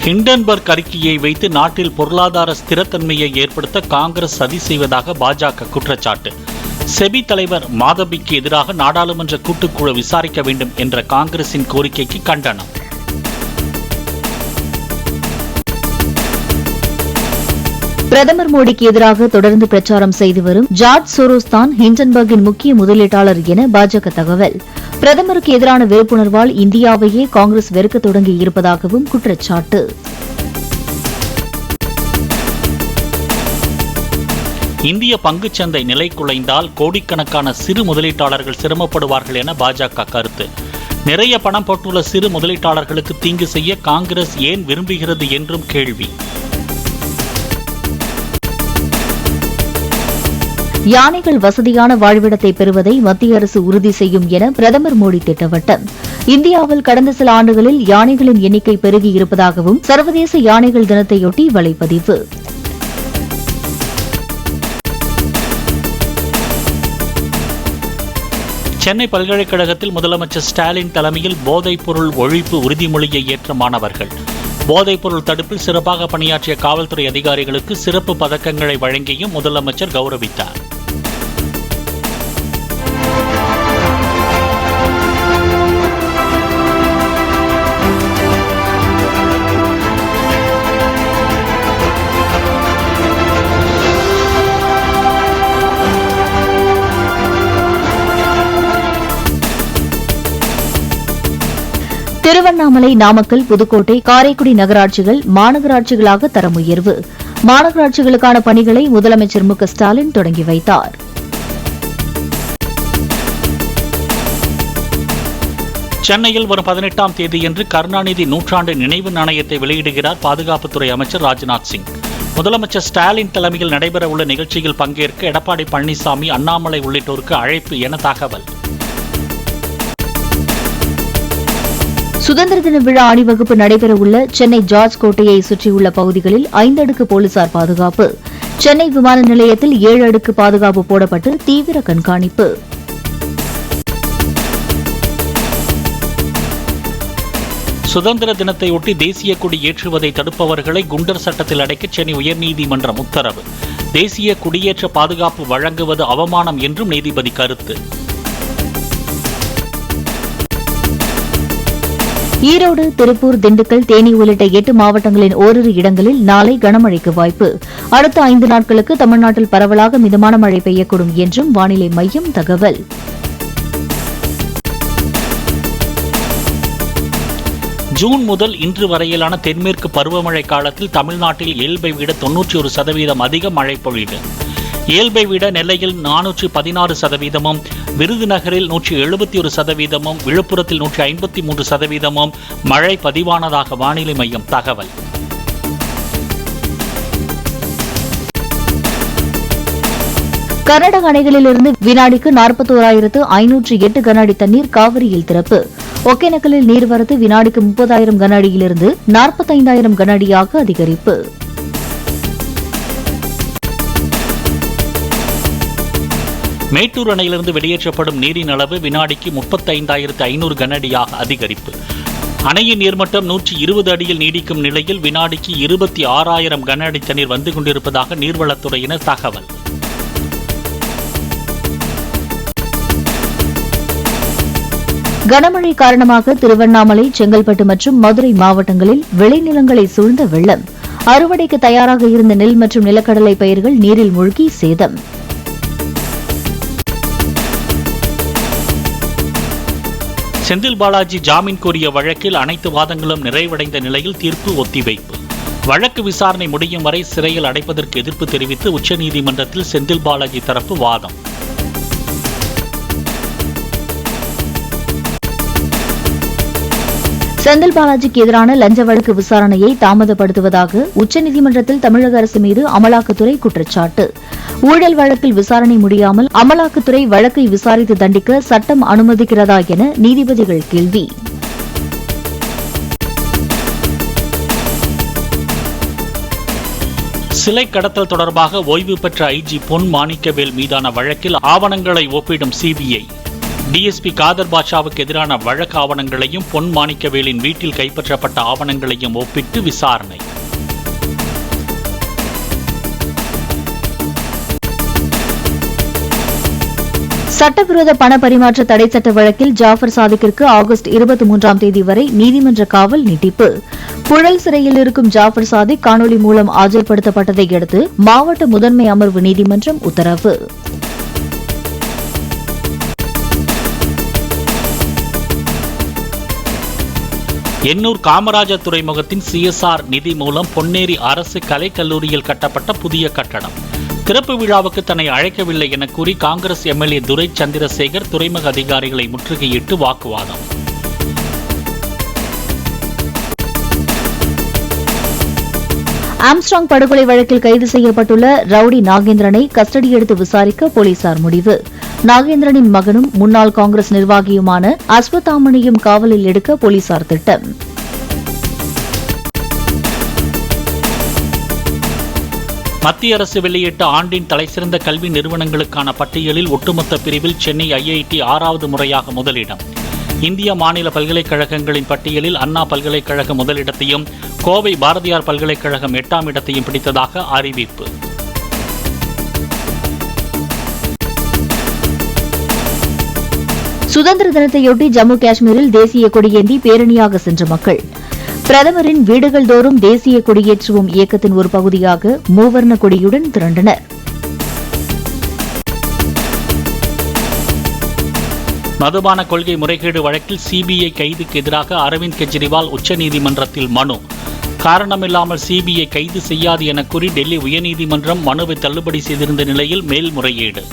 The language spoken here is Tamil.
ஹிண்டன்பர்க் அறிக்கையை வைத்து நாட்டில் பொருளாதார ஸ்திரத்தன்மையை ஏற்படுத்த காங்கிரஸ் சதி செய்வதாக பாஜக குற்றச்சாட்டு. செபி தலைவர் மாதவிக்கு எதிராக நாடாளுமன்ற கூட்டுக்குழு விசாரிக்க வேண்டும் என்ற காங்கிரசின் கோரிக்கைக்கு கண்டனம். பிரதமர் மோடிக்கு எதிராக தொடர்ந்து பிரச்சாரம் செய்து வரும் ஜார்ஜ் சோரோஸ் தான் ஹிண்டன்பர்கின் முக்கிய முதலீட்டாளர் என பாஜக தகவல். பிரதமருக்கு எதிரான வெறுப்புணர்வால் இந்தியாவையே காங்கிரஸ் வெறுக்க தொடங்கி இருப்பதாகவும் குற்றச்சாட்டு. இந்திய பங்குச்சந்தை நிலை குலைந்தால் கோடிக்கணக்கான சிறு முதலீட்டாளர்கள் சிரமப்படுவார்கள் என பாஜக கருத்து. நிறைய பணம் போட்டுள்ள சிறு முதலீட்டாளர்களுக்கு தீங்கு செய்ய காங்கிரஸ் ஏன் விரும்புகிறது என்றும் கேள்வி. யானைகள் வசதியான வாழ்விடத்தை பெறுவதை மத்திய அரசு உறுதி செய்யும் என பிரதமர் மோடி திட்டவட்டம். இந்தியாவில் கடந்த சில ஆண்டுகளில் யானைகளின் எண்ணிக்கை பெருகி இருப்பதாகவும் சர்வதேச யானைகள் தினத்தையொட்டி வலைப்பதிவு. சென்னை பல்கலைக்கழகத்தில் முதலமைச்சர் ஸ்டாலின் தலைமையில் போதைப்பொருள் ஒழிப்பு உறுதிமொழியை ஏற்ற மாணவர்கள். போதைப்பொருள் தடுப்பில் சிறப்பாக பணியாற்றிய காவல்துறை அதிகாரிகளுக்கு சிறப்பு பதக்கங்களை வழங்கியும் முதலமைச்சர் கௌரவித்தார். திருவண்ணாமலை, நாமக்கல், புதுக்கோட்டை, காரைக்குடி நகராட்சிகள் மாநகராட்சிகளாக தரம் உயர்வு. மாநகராட்சிகளுக்கான பணிகளை முதலமைச்சர் மு க ஸ்டாலின் தொடங்கி வைத்தார். சென்னையில் வரும் 18ஆம் தேதியன்று கருணாநிதி நூற்றாண்டு நினைவு நாணயத்தை வெளியிடுகிறார் பாதுகாப்புத்துறை அமைச்சர் ராஜ்நாத் சிங். முதலமைச்சர் ஸ்டாலின் தலைமையில் நடைபெறவுள்ள நிகழ்ச்சியில் பங்கேற்க எடப்பாடி பழனிசாமி, அண்ணாமலை உள்ளிட்டோருக்கு அழைப்பு என தகவல். சுதந்திர தின விழா அணிவகுப்பு நடைபெறவுள்ள சென்னை ஜார்ஜ் கோட்டையை சுற்றியுள்ள பகுதிகளில் 5 அடுக்கு போலீசார் பாதுகாப்பு. சென்னை விமான நிலையத்தில் 7 அடுக்கு பாதுகாப்பு போடப்பட்டு தீவிர கண்காணிப்பு. சுதந்திர தினத்தையொட்டி தேசிய கொடி ஏற்றுவதை தடுப்பவர்களை குண்டர் சட்டத்தில் அடைக்க சென்னை உயர்நீதிமன்றம் உத்தரவு. தேசிய கொடியேற்ற பாதுகாப்பு வழங்குவது அவமானம் என்றும் நீதிபதி கருத்து. ஈரோடு, திருப்பூர், திண்டுக்கல், தேனி உள்ளிட்ட 8 மாவட்டங்களின் ஓரிரு இடங்களில் நாளை கனமழைக்கு வாய்ப்பு. அடுத்த 5 நாட்களுக்கு தமிழ்நாட்டில் பரவலாக மிதமான மழை பெய்யக்கூடும் என்றும் வானிலை மையம் தகவல். ஜூன் முதல் இன்று வரையிலான தென்மேற்கு பருவமழை காலத்தில் தமிழ்நாட்டில் இயல்பை விட 91% அதிக மழை பொழிவு. இயல்பை விட நெல்லையில் 416%, விருதுநகரில் 171%, விழுப்புரத்தில் 153% மழை பதிவானதாக வானிலை மையம் தகவல். கர்நாடக அணைகளிலிருந்து வினாடிக்கு 41,508 கன அடி தண்ணீர் காவிரியில் திறப்பு. ஒகேனக்கலில் நீர்வரத்து வினாடிக்கு 30,000 கன அடியிலிருந்து 45,000 கன அடியாக அதிகரிப்பு. மேட்டூர் அணையிலிருந்து வெளியேற்றப்படும் நீரின் அளவு வினாடிக்கு 35,500 கன அடியாக அதிகரிப்பு. அணையின் நீர்மட்டம் 120 அடியில் நீடிக்கும் நிலையில் வினாடிக்கு 26,000 கன அடி தண்ணீர் வந்து கொண்டிருப்பதாக நீர்வளத்துறையினர் தகவல். கனமழை காரணமாக திருவண்ணாமலை, செங்கல்பட்டு மற்றும் மதுரை மாவட்டங்களில் விளைநிலங்களை சூழ்ந்த வெள்ளம். அறுவடைக்கு தயாராக இருந்த நெல் மற்றும் நிலக்கடலை பயிர்கள் நீரில் மூழ்கி சேதம். செந்தில் பாலாஜி ஜாமீன் கோரிய வழக்கில் அனைத்து வாதங்களும் நிறைவடைந்த நிலையில் தீர்ப்பு ஒத்திவைப்பு. வழக்கு விசாரணை முடியும் வரை சிறையில் அடைப்பதற்கு எதிர்ப்பு தெரிவித்து உச்சநீதிமன்றத்தில் செந்தில் பாலாஜி தரப்பு வாதம். செந்தில் பாலாஜிக்கு எதிரான லஞ்ச வழக்கு விசாரணையை தாமதப்படுத்துவதாக உச்சநீதிமன்றத்தில் தமிழக அரசு மீது அமலாக்கத்துறை குற்றச்சாட்டு. ஊழல் வழக்கில் விசாரணை முடியாமல் அமலாக்கத்துறை வழக்கை விசாரித்து தண்டிக்க சட்டம் அனுமதிக்கிறதா என நீதிபதிகள் கேள்வி. சிலை கடத்தல் தொடர்பாக ஓய்வு பெற்ற ஐஜி பொன் மாணிக்கவேல் மீதான வழக்கில் ஆவணங்களை ஒப்பிடும் சிபிஐ. டிஎஸ்பி காதர் பாட்ஷாவுக்கு எதிரான வழக்கு ஆவணங்களையும் பொன் மாணிக்கவேலின் வீட்டில் கைப்பற்றப்பட்ட ஆவணங்களையும் ஒப்பிட்டு விசாரணை. சட்டவிரோத பண பரிமாற்ற தடை சட்ட வழக்கில் ஜாஃபர் சாதிக்கிற்கு ஆகஸ்ட் 23ஆம் தேதி வரை நீதிமன்ற காவல் நீட்டிப்பு. புழல் சிறையில் இருக்கும் ஜாஃபர் சாதிக் காணொலி மூலம் ஆஜர்படுத்தப்பட்டதை அடுத்து மாவட்ட முதன்மை அமர்வு நீதிமன்றம் உத்தரவு. எண்ணூர் காமராஜர் துறைமுகத்தின் CSR நிதி மூலம் பொன்னேரி அரசு கலைக்கல்லூரியில் கட்டப்பட்ட புதிய கட்டடம். திறப்பு விழாவுக்கு தன்னை அழைக்கவில்லை என கூறி காங்கிரஸ் MLA துரை சந்திரசேகர் துறைமுக அதிகாரிகளை முற்றுகையிட்டு வாக்குவாதம். ஆம்ஸ்ட்ராங் படுகொலை வழக்கில் கைது செய்யப்பட்டுள்ள ரவுடி நாகேந்திரனை கஸ்டடி எடுத்து விசாரிக்க போலீசார் முடிவு. நாகேந்திரனின் மகனும் முன்னாள் காங்கிரஸ் நிர்வாகியுமான அஸ்வத்தாமனையும் காவலில் எடுக்க போலீசார் திட்டம். மத்திய அரசு வெளியிட்ட ஆண்டின் தலைசிறந்த கல்வி நிறுவனங்களுக்கான பட்டியலில் ஒட்டுமொத்த பிரிவில் சென்னை IIT 6வது முறையாக முதலிடம். இந்திய மாநில பல்கலைக்கழகங்களின் பட்டியலில் அண்ணா பல்கலைக்கழக முதலிடத்தையும் கோவை பாரதியார் பல்கலைக்கழகம் 8ஆம் இடத்தையும் பிடித்ததாக அறிவிப்பு. சுதந்திர தினத்தையொட்டி ஜம்மு காஷ்மீரில் தேசிய கொடியேந்தி பேரணியாக சென்ற மக்கள். பிரதமரின் வீடுகள் தோறும் தேசிய கொடியேற்றுவோம் இயக்கத்தின் ஒரு பகுதியாக மூவர்ண கொடியுடன் திரண்டனர். மதுபான கொள்கை முறைகேடு வழக்கில் CBI கைதுக்கு எதிராக அரவிந்த் கெஜ்ரிவால் உச்சநீதிமன்றத்தில் மனு. காரணமில்லாமல் CBI கைது செய்யாது என கூறி டெல்லி உயர்நீதிமன்றம் மனுவை தள்ளுபடி செய்திருந்த நிலையில் மேல்முறையீடு.